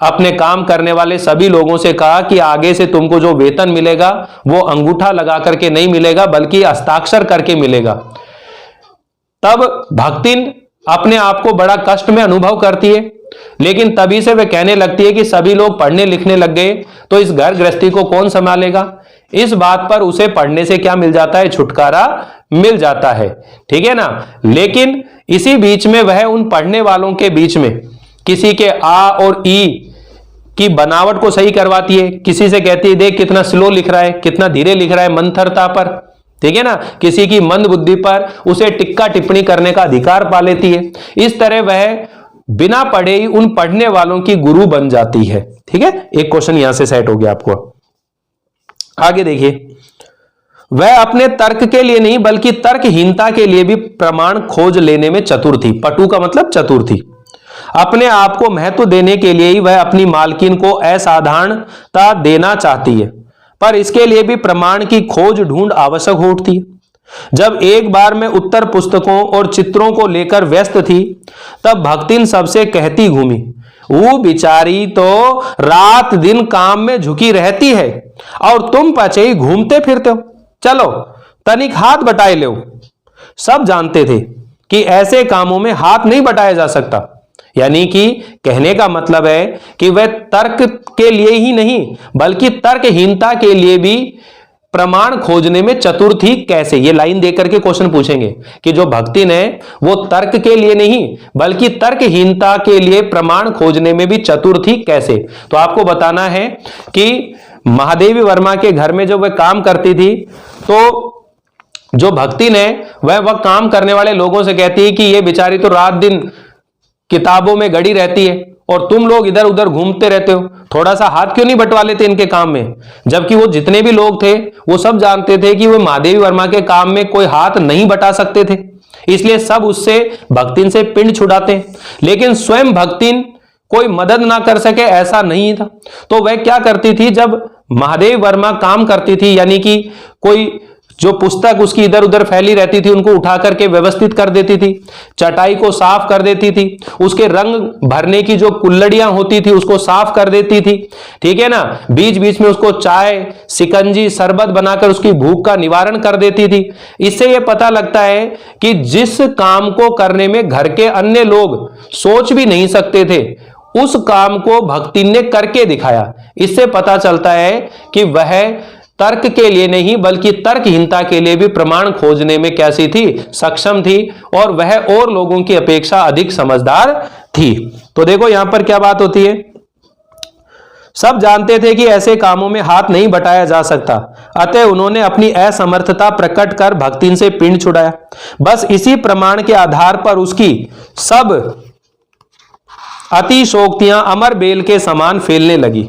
A: अपने काम करने वाले सभी लोगों से कहा कि आगे से तुमको जो वेतन मिलेगा वो अंगूठा लगा करके नहीं मिलेगा बल्कि हस्ताक्षर करके मिलेगा। तब भक्तिन अपने आप को बड़ा कष्ट में अनुभव करती है, लेकिन तभी से वे कहने लगती है कि सभी लोग पढ़ने लिखने लग गए तो इस घर गृहस्थी को कौन संभालेगा। इस बात पर उसे पढ़ने से क्या मिल जाता है? छुटकारा मिल जाता है, ठीक है ना। लेकिन इसी बीच में वह उन पढ़ने वालों के बीच में किसी के आ और ई की बनावट को सही करवाती है, किसी से कहती है देख कितना स्लो लिख रहा है, कितना धीरे लिख रहा है, मंथरता पर, ठीक है ना, किसी की मंद बुद्धि पर उसे टिक्का टिप्पणी करने का अधिकार पा लेती है। इस तरह वह बिना पढ़े ही उन पढ़ने वालों की गुरु बन जाती है, ठीक है। एक क्वेश्चन यहां से सेट हो गया आपको। आगे देखिए, वह अपने तर्क के लिए नहीं बल्कि तर्कहीनता के लिए भी प्रमाण खोज लेने में चतुर थी। पटु का मतलब चतुर थी। अपने आप को महत्व देने के लिए ही वह अपनी मालकिन को असाधारणता देना चाहती है, पर इसके लिए भी प्रमाण की खोज ढूंढ आवश्यक हो उठती है। जब एक बार मैं उत्तर पुस्तकों और चित्रों को लेकर व्यस्त थी तब भक्तिन सबसे कहती घूमी, वो बिचारी तो रात दिन काम में झुकी रहती है और तुम पचे ही घूमते फिरते हो, चलो तनिक हाथ बटाए लो। सब जानते थे कि ऐसे कामों में हाथ नहीं बटाया जा सकता। यानी कि कहने का मतलब है कि वह तर्क के लिए ही नहीं बल्कि तर्कहीनता के लिए भी प्रमाण खोजने में चतुर थी। कैसे? ये लाइन देकर के क्वेश्चन पूछेंगे कि जो भक्तिन है वो तर्क के लिए नहीं बल्कि तर्कहीनता के लिए प्रमाण खोजने में भी चतुर थी। कैसे? तो आपको बताना है कि महादेवी वर्मा के घर में जब वह काम करती थी तो जो भक्तिन है वह काम करने वाले लोगों से कहती है कि ये बेचारी तो रात दिन किताबों में गड़ी रहती है और तुम लोग इधर उधर घूमते रहते हो, थोड़ा सा हाथ क्यों नहीं बंटवा लेते इनके काम में। जबकि वो जितने भी लोग थे वो सब जानते थे कि वो महादेवी वर्मा के काम में कोई हाथ नहीं बटा सकते थे, इसलिए सब उससे भक्तिन से पिंड छुड़ाते। लेकिन स्वयं भक्तिन कोई मदद ना कर सके ऐसा नहीं था। तो वह क्या करती थी, जब महादेवी वर्मा काम करती थी यानी कि कोई जो पुस्तक उसकी इधर उधर फैली रहती थी उनको उठा करके व्यवस्थित कर देती थी, चटाई को साफ कर देती थी, उसके रंग भरने की जो कुल्लड़ियां होती थी उसको साफ कर देती थी, ठीक है ना। बीच बीच में उसको चाय शिकंजी शरबत बनाकर उसकी भूख का निवारण कर देती थी। इससे यह पता लगता है कि जिस काम को करने में घर के अन्य लोग सोच भी नहीं सकते थे उस काम को भक्तिन ने करके दिखाया। इससे पता चलता है कि वह तर्क के लिए नहीं बल्कि तर्कहीनता के लिए भी प्रमाण खोजने में कैसी थी? सक्षम थी और वह और लोगों की अपेक्षा अधिक समझदार थी। तो देखो यहां पर क्या बात होती है, सब जानते थे कि ऐसे कामों में हाथ नहीं बटाया जा सकता, अतः उन्होंने अपनी असमर्थता प्रकट कर भक्तिन से पिंड छुड़ाया। बस इसी प्रमाण के आधार पर उसकी सब अतिशोक्तियां अमर बेल के समान फैलने लगी।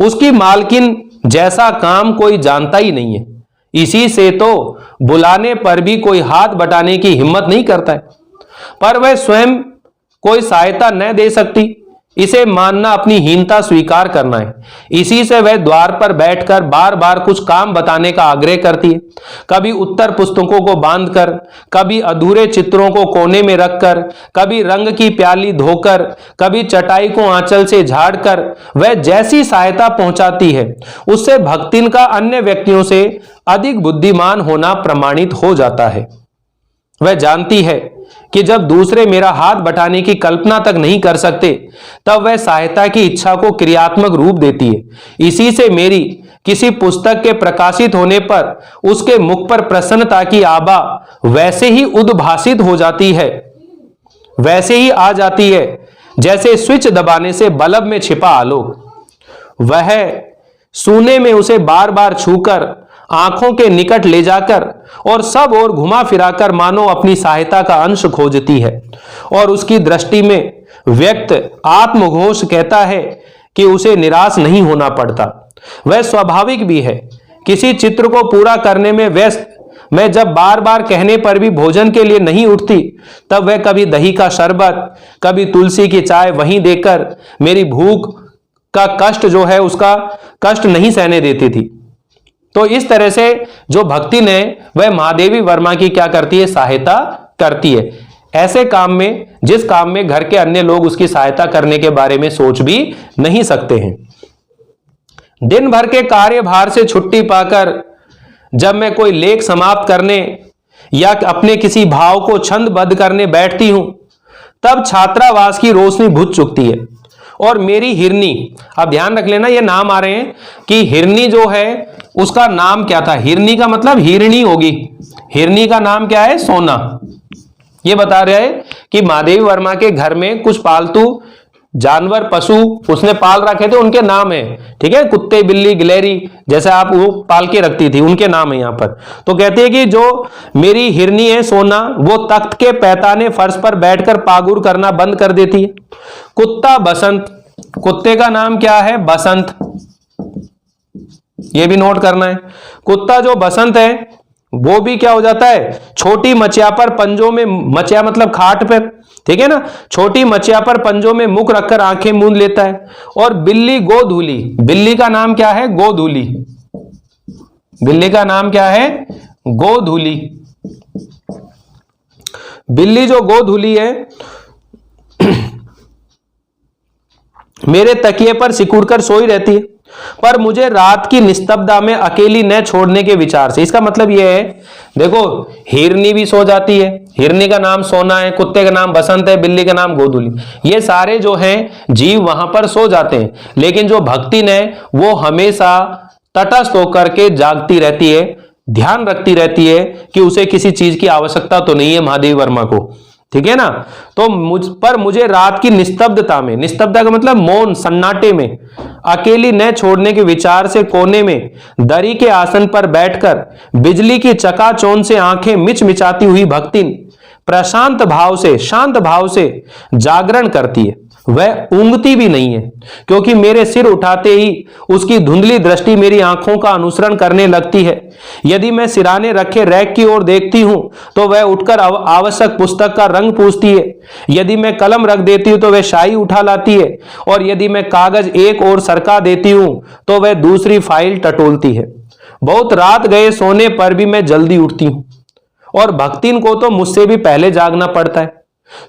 A: उसकी मालकिन जैसा काम कोई जानता ही नहीं है, इसी से तो बुलाने पर भी कोई हाथ बटाने की हिम्मत नहीं करता है। पर वह स्वयं कोई सहायता न दे सकती, इसे मानना अपनी हीनता स्वीकार करना है। इसी से वह द्वार पर बैठकर बार बार कुछ काम बताने का आग्रह करती है। कभी उत्तर पुस्तकों को बांधकर, कभी अधूरे चित्रों को कोने में रखकर, कभी रंग की प्याली धोकर, कभी चटाई को आंचल से झाड़कर वह जैसी सहायता पहुंचाती है उससे भक्तिन का अन्य व्यक्तियों से अधिक बुद्धिमान होना प्रमाणित हो जाता है। वह जानती है कि जब दूसरे मेरा हाथ बटाने की कल्पना तक नहीं कर सकते तब वह सहायता की इच्छा को क्रियात्मक रूप देती है। इसी से मेरी किसी पुस्तक के प्रकाशित होने पर उसके मुख पर प्रसन्नता की आभा वैसे ही उद्भासित हो जाती है, वैसे ही आ जाती है जैसे स्विच दबाने से बल्ब में छिपा आलोक। वह सूने में उसे बार बार छूकर, आंखों के निकट ले जाकर और सब ओर घुमा फिराकर मानो अपनी सहायता का अंश खोजती है। और उसकी दृष्टि में व्यक्त आत्मघोष कहता है कि उसे निराश नहीं होना पड़ता। वह स्वाभाविक भी है। किसी चित्र को पूरा करने में व्यस्त मैं जब बार बार कहने पर भी भोजन के लिए नहीं उठती तब वह कभी दही का शरबत, कभी तुलसी की चाय वहीं देकर मेरी भूख का कष्ट जो है उसका कष्ट नहीं सहने देती थी। तो इस तरह से जो भक्तिन है वह महादेवी वर्मा की क्या करती है, सहायता करती है ऐसे काम में जिस काम में घर के अन्य लोग उसकी सहायता करने के बारे में सोच भी नहीं सकते हैं। दिन भर के कार्यभार से छुट्टी पाकर जब मैं कोई लेख समाप्त करने या अपने किसी भाव को छंदबद्ध करने बैठती हूं, तब छात्रावास की रोशनी बुझ चुकती है और मेरी हिरनी, अब ध्यान रख लेना ये नाम आ रहे हैं कि हिरनी जो है उसका नाम क्या था, हिरनी का मतलब हिरणी होगी, हिरनी का नाम क्या है, सोना। ये बता रहा है कि महादेवी वर्मा के घर में कुछ पालतू जानवर पशु उसने पाल रखे थे, उनके नाम है, ठीक है, कुत्ते बिल्ली गिलहरी जैसे आप वो पाल के रखती थी उनके नाम है यहां पर। तो कहते हैं कि जो मेरी हिरनी है सोना वो तख्त के पैताने फर्श पर बैठकर पागुर करना बंद कर देती है। कुत्ता बसंत, कुत्ते का नाम क्या है, बसंत, ये भी नोट करना है। कुत्ता जो बसंत है वो भी क्या हो जाता है, छोटी मचिया पर पंजों में, मचिया मतलब खाट पे, ठीक है ना, छोटी मचिया पर पंजों में मुख रखकर आंखें मूंद लेता है। और बिल्ली गोधूली, बिल्ली का नाम क्या है, गोधूली, बिल्ली का नाम क्या है, गोधूली। बिल्ली जो गोधूली है मेरे तकिए पर सिकुड़कर सोई रहती है, पर मुझे रात की निस्तब्धता में अकेली न छोड़ने के विचार से। इसका मतलब यह है, देखो हिरनी भी सो जाती है, हिरनी का नाम सोना है, कुत्ते का नाम बसंत है, बिल्ली का नाम गोधूली, ये सारे जो हैं जीव वहां पर सो जाते हैं, लेकिन जो भक्तिन है वो हमेशा तटस्थ होकर के जागती रहती है, ध्यान रखती रहती है कि उसे किसी चीज की आवश्यकता तो नहीं है महादेवी वर्मा को, ठीक है ना। तो मुझे रात की निस्तब्धता में, निस्तब्धता का मतलब मौन सन्नाटे में, अकेली न छोड़ने के विचार से कोने में दरी के आसन पर बैठकर बिजली की चकाचौंध से आंखें मिचमिचाती हुई भक्तिन प्रशांत भाव से, शांत भाव से जागरण करती है। वह ऊंघती भी नहीं है, क्योंकि मेरे सिर उठाते ही उसकी धुंधली दृष्टि मेरी आंखों का अनुसरण करने लगती है। यदि मैं सिराने रखे रैक की ओर देखती हूं तो वह उठकर आवश्यक पुस्तक का रंग पूछती है, यदि मैं कलम रख देती हूं तो वह शाई उठा लाती है, और यदि मैं कागज एक ओर सरका देती हूं तो वह दूसरी फाइल टटोलती है। बहुत रात गए सोने पर भी मैं जल्दी उठती हूं, और भक्तिन को तो मुझसे भी पहले जागना पड़ता है।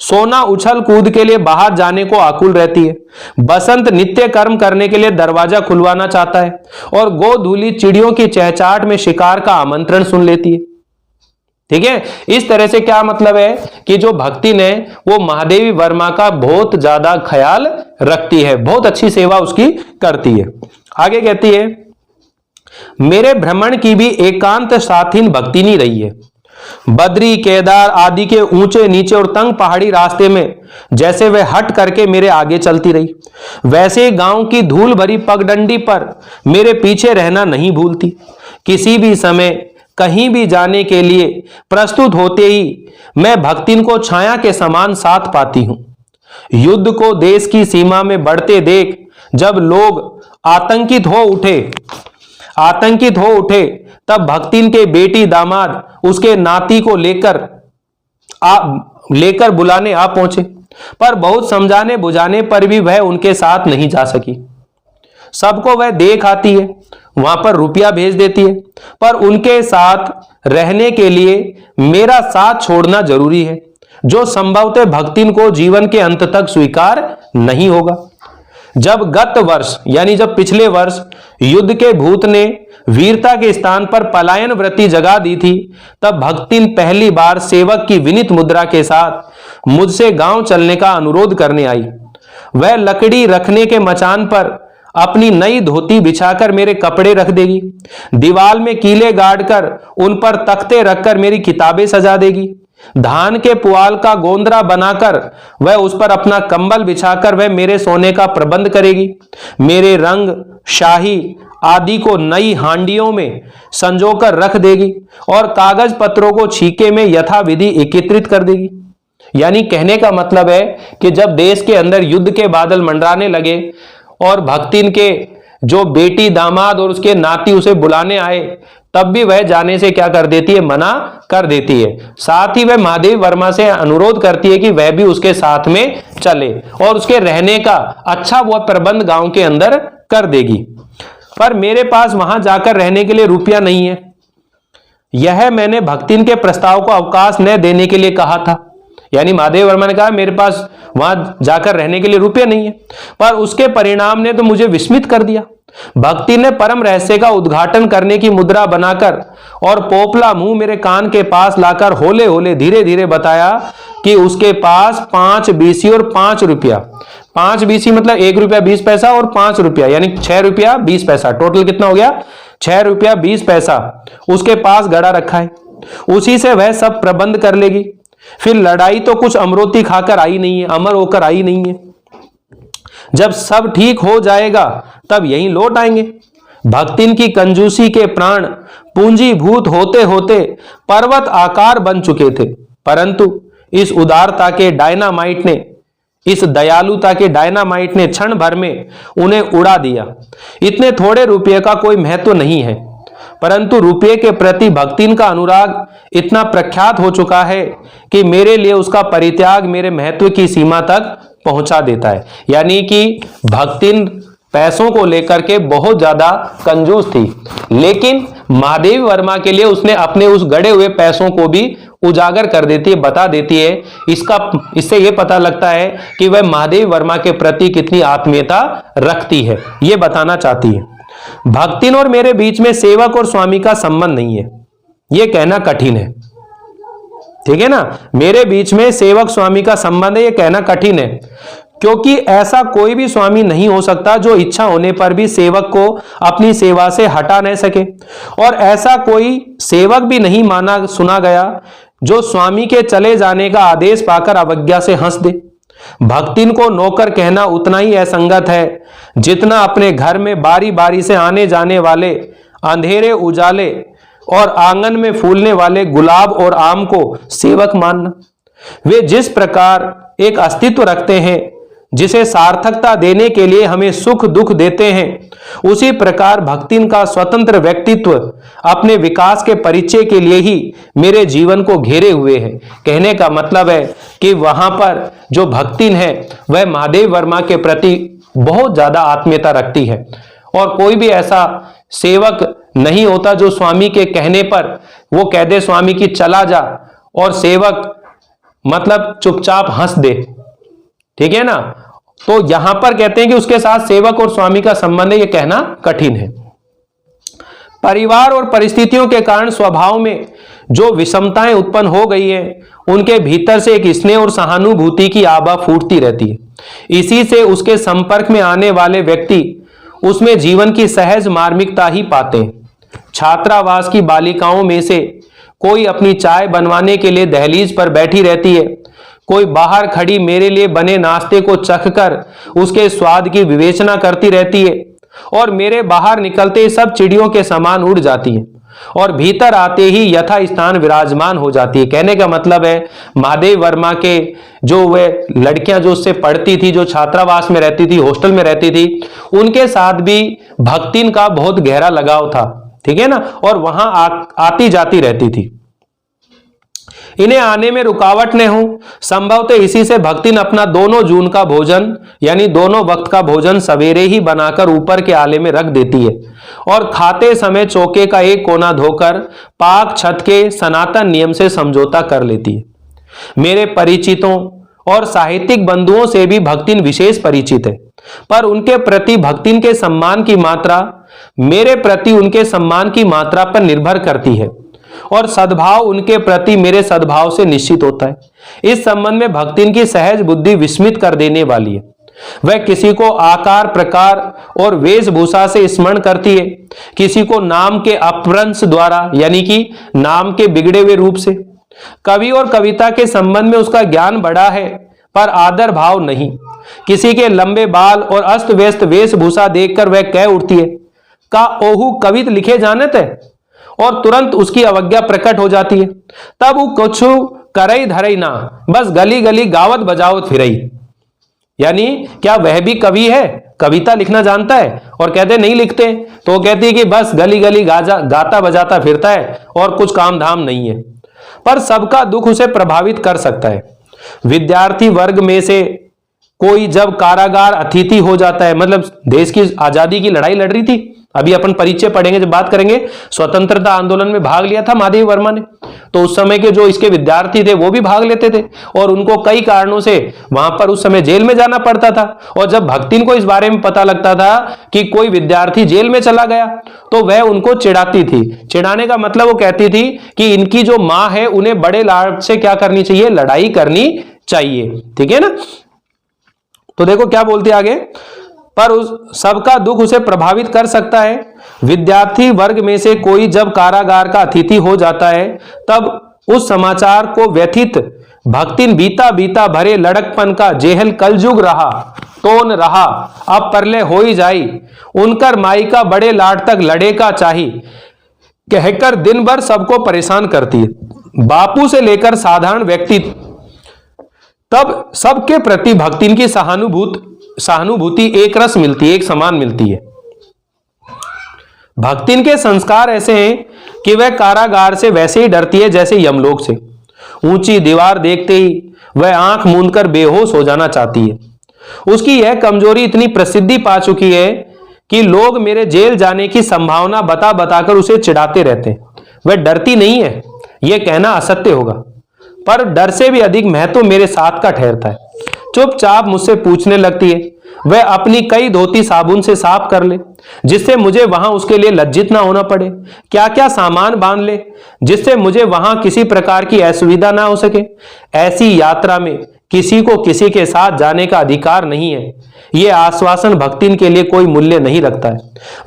A: सोना उछल कूद के लिए बाहर जाने को आकुल रहती है, बसंत नित्य कर्म करने के लिए दरवाजा खुलवाना चाहता है, और गोधूली चिड़ियों की चहचहाट में शिकार का आमंत्रण सुन लेती है, ठीक है। इस तरह से क्या मतलब है कि जो भक्तिन है वो महादेवी वर्मा का बहुत ज्यादा ख्याल रखती है, बहुत अच्छी सेवा उसकी करती है। आगे कहती है, मेरे भ्रमण की भी एकांत साथीन भक्तिनी रही है। बद्री केदार आदि के ऊंचे नीचे और तंग पहाड़ी रास्ते में जैसे वे हट करके मेरे आगे चलती रही, वैसे गांव की धूल भरी पगडंडी पर मेरे पीछे रहना नहीं भूलती। किसी भी समय कहीं भी जाने के लिए प्रस्तुत होते ही मैं भक्तिन को छाया के समान साथ पाती हूं। युद्ध को देश की सीमा में बढ़ते देख जब लोग आतंकित हो उठे तब भक्तिन के बेटी दामाद उसके नाती को लेकर बुलाने आ पहुंचे, पर बहुत समझाने बुझाने पर भी वह उनके साथ नहीं जा सकी। सबको वह देख आती है, वहां पर रुपया भेज देती है, पर उनके साथ रहने के लिए मेरा साथ छोड़ना जरूरी है, जो संभवतः भक्तिन को जीवन के अंत तक स्वीकार नहीं होगा। जब गत वर्ष यानी जब पिछले वर्ष युद्ध के भूत ने वीरता के स्थान पर पलायन वृत्ति जगा दी थी, तब भक्तिन पहली बार सेवक की विनीत मुद्रा के साथ मुझसे गांव चलने का अनुरोध करने आई। वह लकड़ी रखने के मचान पर अपनी नई धोती बिछाकर मेरे कपड़े रख देगी, दीवार में कीले गाड़कर उन पर तख्ते रखकर मेरी किताबें सजा देगी, धान के पुआल का गोंदरा बनाकर वह उस पर अपना कंबल बिछाकर वह मेरे सोने का प्रबंध करेगी, मेरे रंग शाही आदि को नई हांडियों में संजोकर रख देगी और कागज पत्रों को छीके में यथाविधि एकत्रित कर देगी। यानी कहने का मतलब है कि जब देश के अंदर युद्ध के बादल मंडराने लगे और भक्तिन के जो बेटी दामाद और उसके नाती उसे बुलाने आए, तब भी वह जाने से क्या कर देती है, मना कर देती है। साथ ही वह महादेवी वर्मा से अनुरोध करती है कि वह भी उसके साथ में चले और उसके रहने का अच्छा वह प्रबंध गांव के अंदर कर देगी। पर मेरे पास वहां जाकर रहने के लिए रुपया नहीं है। यह मैंने भक्तिन के प्रस्ताव को अवकाश न देने के लिए कहा था। यानी महादेव वर्मा ने कहा मेरे पास वहां जाकर रहने के लिए रुपये नहीं है, पर उसके परिणाम ने तो मुझे विस्मित कर दिया। भक्ति ने परम रहस्य का उद्घाटन करने की मुद्रा बनाकर और पोपला मुंह मेरे कान के पास लाकर होले होले धीरे धीरे बताया कि उसके पास 5 बीसी और 5 रुपया, 5 बीसी मतलब 1 रुपया 20 पैसा और 5 रुपया यानी 6 रुपया 20 पैसा, टोटल कितना हो गया 6 रुपया 20 पैसा उसके पास गड़ा रखा है, उसी से वह सब प्रबंध कर लेगी। फिर लड़ाई तो कुछ अमरोती खाकर आई नहीं है, अमर होकर आई नहीं है। जब सब ठीक हो जाएगा तब यहीं लौट आएंगे। भक्तिन की कंजूसी के प्राण पूंजीभूत होते होते पर्वत आकार बन चुके थे, परंतु इस उदारता के डायनामाइट ने, इस दयालुता के डायनामाइट ने क्षण भर में उन्हें उड़ा दिया। इतने थोड़े रुपये का कोई महत्व नहीं है, परंतु रुपये के प्रति भक्तिन का अनुराग इतना प्रख्यात हो चुका है कि मेरे लिए उसका परित्याग मेरे महत्व की सीमा तक पहुंचा देता है। यानी कि भक्तिन पैसों को लेकर के बहुत ज्यादा कंजूस थी, लेकिन महादेव वर्मा के लिए उसने अपने उस गड़े हुए पैसों को भी उजागर कर देती है, बता देती है। इससे यह पता लगता है कि वह महादेव वर्मा के प्रति कितनी आत्मीयता रखती है, यह बताना चाहती है। भक्तिन और मेरे बीच में सेवक और स्वामी का संबंध नहीं है, यह कहना कठिन है। ठीक है ना, मेरे बीच में सेवक स्वामी का संबंध है, यह कहना कठिन है, क्योंकि ऐसा कोई भी स्वामी नहीं हो सकता जो इच्छा होने पर भी सेवक को अपनी सेवा से हटा नहीं सके, और ऐसा कोई सेवक भी नहीं माना सुना गया जो स्वामी के चले जाने का आदेश पाकर अवज्ञा से हंस दे। भक्तिन को नौकर कहना उतना ही असंगत है जितना अपने घर में बारी बारी से आने जाने वाले अंधेरे उजाले और आंगन में फूलने वाले गुलाब और आम को सेवक मानना। वे जिस प्रकार एक अस्तित्व रखते हैं जिसे सार्थकता देने के लिए हमें सुख दुख देते हैं, उसी प्रकार भक्तिन का स्वतंत्र व्यक्तित्व अपने विकास के परिचय के लिए ही मेरे जीवन को घेरे हुए है। कहने का मतलब है कि वहां पर जो भक्तिन है वह महादेव वर्मा के प्रति बहुत ज्यादा आत्मीयता रखती है, और कोई भी ऐसा सेवक नहीं होता जो स्वामी के कहने पर वो कह दे स्वामी की चला जा, और सेवक मतलब चुपचाप हंस दे। ठीक है ना, तो यहां पर कहते हैं कि उसके साथ सेवक और स्वामी का संबंध है, यह कहना कठिन है। परिवार और परिस्थितियों के कारण स्वभाव में जो विषमताएं उत्पन्न हो गई है, उनके भीतर से एक स्नेह और सहानुभूति की आभा फूटती रहती है। इसी से उसके संपर्क में आने वाले व्यक्ति उसमें जीवन की सहज मार्मिकता ही पाते हैं। छात्रावास की बालिकाओं में से कोई अपनी चाय बनवाने के लिए दहलीज पर बैठी रहती है, कोई बाहर खड़ी मेरे लिए बने नाश्ते को चखकर उसके स्वाद की विवेचना करती रहती है, और मेरे बाहर निकलते सब चिड़ियों के समान उड़ जाती है और भीतर आते ही यथा स्थान विराजमान हो जाती है। कहने का मतलब है महादेव वर्मा के जो वे लड़कियां जो उससे पढ़ती थी, जो छात्रावास में रहती थी, हॉस्टल में रहती थी, उनके साथ भी भक्तिन का बहुत गहरा लगाव था। ठीक है ना, और वहां आती जाती रहती थी। इन्हें आने में रुकावट न हो, संभवतः इसी से भक्तिन अपना दोनों जून का भोजन यानी दोनों वक्त का भोजन सवेरे ही बनाकर ऊपर के आले में रख देती है, और खाते समय चौके का एक कोना धोकर पाक छत के सनातन नियम से समझौता कर लेती है। मेरे परिचितों और साहित्यिक बंधुओं से भी भक्तिन विशेष परिचित है, पर उनके प्रति भक्तिन के सम्मान की मात्रा मेरे प्रति उनके सम्मान की मात्रा पर निर्भर करती है, और सद्भाव उनके प्रति मेरे सद्भाव से निश्चित होता है। इस संबंध में भक्तिन की सहज बुद्धि विस्मित कर देने वाली है। वह किसी को आकार प्रकार और वेशभूषा से स्मरण करती है, किसी को नाम के अपभ्रंश द्वारा यानी कि नाम के बिगड़े हुए रूप से। कवि और कविता के संबंध में उसका ज्ञान बड़ा है, पर आदर भाव नहीं। किसी के लंबे बाल और अस्त व्यस्त वेशभूषा देखकर वह कह उठती है का ओहू कवित लिखे जानत है, और तुरंत उसकी अवज्ञा प्रकट हो जाती है। तब वो कुछ करई धरई ना, बस गली गली गावत बजावत फिरई। यानी क्या वह भी कवि है, कविता लिखना जानता है? और कहते नहीं लिखते, तो कहती है कि बस गली गली गाता बजाता फिरता है और कुछ काम धाम नहीं है। पर सबका दुख उसे प्रभावित कर सकता है। विद्यार्थी वर्ग में से कोई जब कारागार अतिथि हो जाता है, मतलब देश की आजादी की लड़ाई लड़ रही थी अभी अपन परिचय पढ़ेंगे, जब बात करेंगे स्वतंत्रता आंदोलन में भाग लिया था महादेवी वर्मा ने, तो उस समय के जो इसके विद्यार्थी थे वो भी भाग लेते थे और उनको कई कारणों से वहां पर उस समय जेल में जाना पड़ता था। और जब भक्तिन को इस बारे में पता लगता था कि कोई विद्यार्थी जेल में चला गया तो वह उनको चिढ़ाती थी। चिढ़ाने का मतलब वो कहती थी कि इनकी जो मां है उन्हें बड़े लाड से क्या करनी चाहिए, लड़ाई करनी चाहिए। ठीक है ना। तो देखो क्या बोलते आगे, पर उस सबका दुख उसे प्रभावित कर सकता है। विद्यार्थी वर्ग में से कोई जब कारागार का अतिथि हो जाता है तब उस समाचार को व्यथित भक्तिन बीता बीता भरे लड़कपन का जेहल कलजुग रहा तोन रहा अब परले हो ही जाई उनकर माई का बड़े लाड तक लड़े का चाही कहकर दिन भर सबको परेशान करती है। बापू से लेकर साधारण व्यक्ति तब सबके प्रति भक्तिन की सहानुभूति एक रस मिलती है, एक समान मिलती है। भक्तिन के संस्कार ऐसे हैं कि वह कारागार से वैसे ही डरती है जैसे यमलोक से। ऊंची दीवार देखते ही वह आंख मूंदकर बेहोश हो जाना चाहती है। उसकी यह कमजोरी इतनी प्रसिद्धि पा चुकी है कि लोग मेरे जेल जाने की संभावना बता बताकर उसे चिढ़ाते रहते हैं। वह डरती नहीं है, यह कहना असत्य होगा, पर डर से भी अधिक महत्व मेरे साथ का ठहरता है। चुपचाप मुझसे पूछने लगती है, वह अपनी कई धोती साबुन से साफ कर ले जिससे मुझे वहां उसके लिए लज्जित ना होना पड़े, क्या क्या सामान बांध ले जिससे मुझे वहां किसी प्रकार की असुविधा ना हो सके। ऐसी यात्रा में किसी को किसी के साथ जाने का अधिकार नहीं है। यह आश्वासन भक्तिन के लिए कोई मूल्य नहीं रखता है।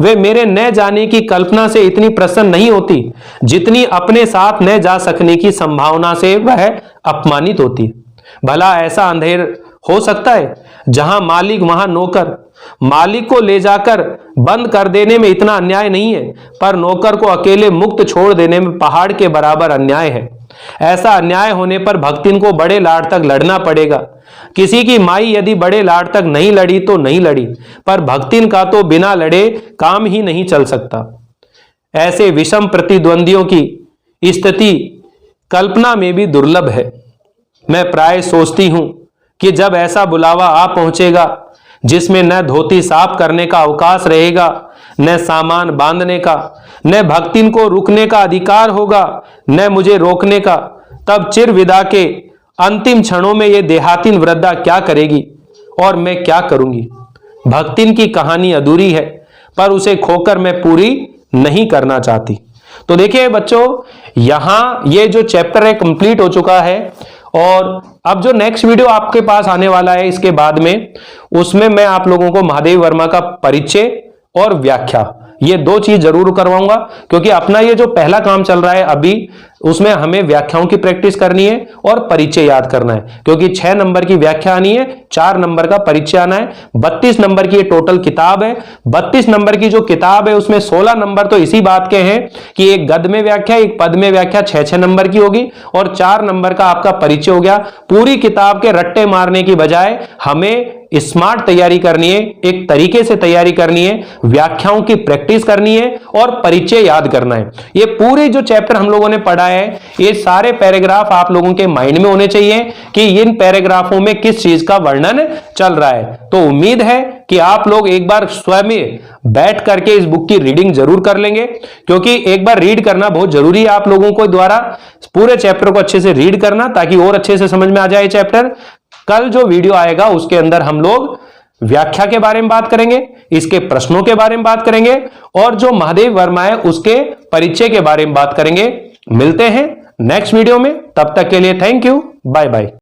A: वे मेरे न जाने की कल्पना से इतनी प्रसन्न नहीं होती जितनी अपने साथ न जा सकने की संभावना से वह अपमानित होती है। भला ऐसा अंधेर हो सकता है जहां मालिक वहां नौकर। मालिक को ले जाकर बंद कर देने में इतना अन्याय नहीं है, पर नौकर को अकेले मुक्त छोड़ देने में पहाड़ के बराबर अन्याय है। ऐसा अन्याय होने पर भक्तिन को बड़े लाड तक लड़ना पड़ेगा। किसी की माई यदि बड़े लाड तक नहीं लड़ी तो नहीं लड़ी, पर भक्तिन का तो बिना लड़े काम ही नहीं चल सकता। ऐसे विषम प्रतिद्वंदियों की स्थिति कल्पना में भी दुर्लभ है। मैं प्राय सोचती हूं कि जब ऐसा बुलावा आ पहुंचेगा जिसमें न धोती साफ करने का अवकाश रहेगा, न सामान बांधने का, न भक्तिन को रुकने का अधिकार होगा, न मुझे रोकने का, तब चिर विदा के अंतिम क्षणों में ये देहातीन वृद्धा क्या करेगी और मैं क्या करूंगी। भक्तिन की कहानी अधूरी है, पर उसे खोकर मैं पूरी नहीं करना चाहती। तो देखिए बच्चों, यहां ये जो चैप्टर है कंप्लीट हो चुका है और अब जो नेक्स्ट वीडियो आपके पास आने वाला है इसके बाद में, उसमें मैं आप लोगों को महादेवी वर्मा का परिचय और व्याख्या, ये दो चीज जरूर करवाऊंगा, क्योंकि अपना ये जो पहला काम चल रहा है अभी, उसमें हमें व्याख्याओं की प्रैक्टिस करनी है और परिचय याद करना है। क्योंकि 6 नंबर की व्याख्या आनी है, 4 नंबर का परिचय आना है। 32 नंबर की ये टोटल किताब है। 32 नंबर की जो किताब है उसमें 16 नंबर तो इसी बात के हैं कि एक गद्य में व्याख्या, एक पद में व्याख्या 6-6 नंबर की होगी और 4 नंबर का आपका परिचय हो गया। पूरी किताब के रट्टे मारने की बजाय हमें स्मार्ट तैयारी करनी है, एक तरीके से तैयारी करनी है, व्याख्याओं की प्रैक्टिस करनी है और परिचय याद करना है। ये पूरे जो चैप्टर हम लोगों ने पढ़ा है, ये सारे पैराग्राफ आप लोगों के माइंड में होने चाहिए कि इन पैराग्राफों में किस चीज का वर्णन चल रहा है। तो उम्मीद है कि आप लोग एक बार स्वयं बैठ करके इस बुक की रीडिंग जरूर कर लेंगे, क्योंकि एक बार रीड करना बहुत जरूरी है आप लोगों को द्वारा पूरे चैप्टर को अच्छे से रीड करना, ताकि और अच्छे से समझ में आ जाए चैप्टर। कल जो वीडियो आएगा उसके अंदर हम लोग व्याख्या के बारे में बात करेंगे, इसके प्रश्नों के बारे में बात करेंगे और जो महादेवी वर्मा है उसके परिचय के बारे में बात करेंगे। मिलते हैं नेक्स्ट वीडियो में, तब तक के लिए थैंक यू, बाय बाय।